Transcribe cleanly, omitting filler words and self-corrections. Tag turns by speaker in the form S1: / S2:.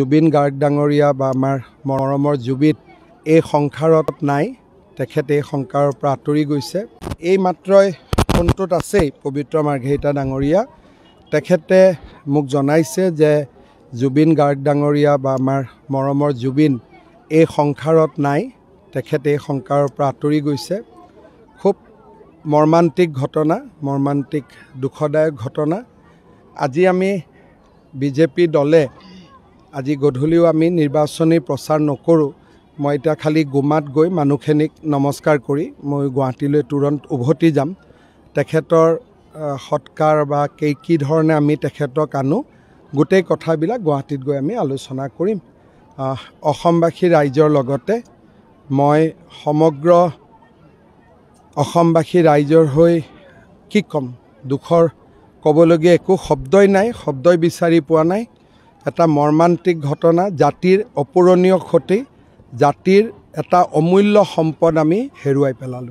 S1: জুবিন গাৰ্গ ডাঙৰীয়া বা আমাৰ মৰমৰ জুবিন এই সংসাৰত নাই, তেখেত এই সংসাৰৰ পৰা আঁতৰি গৈছে। এই মাত্ৰই ফোনটোত আছেই পবিত্ৰ মাৰ্ঘেৰিটা ডাঙৰীয়া, তেখেতে মোক জনাইছে যে জুবিন গাৰ্গ ডাঙৰীয়া বা আমাৰ মৰমৰ জুবিন এই সংসাৰত নাই, তেখেত এই সংসাৰৰ পৰা আঁতৰি গৈছে। খুব মৰ্মান্তিক ঘটনা, মৰ্মান্তিক দুখদায়ক ঘটনা। আজি আমি বিজেপি দলে আজি গধূলিও আমি নিৰ্বাচনী প্ৰচাৰ নকৰোঁ। মই এতিয়া খালি গুমাত গৈ মানুহখিনিক নমস্কাৰ কৰি মই গুৱাহাটীলৈ তুৰন্ত উভতি যাম। তেখেতৰ সৎকাৰ বা কি ধৰণে আমি তেখেতক আনো, গোটেই কথাবিলাক গুৱাহাটীত গৈ আমি আলোচনা কৰিম। অসমবাসী ৰাইজৰ লগতে মই সমগ্ৰ অসমবাসী ৰাইজৰ হৈ কি ক'ম, দুখৰ ক'বলগীয়া একো শব্দই নাই, শব্দই বিচাৰি পোৱা নাই। এটা মৰ্মান্তিক ঘটনা, জাতিৰ অপূৰণীয় ক্ষতি, জাতিৰ এটা অমূল্য সম্পদ আমি হেৰুৱাই পেলালোঁ।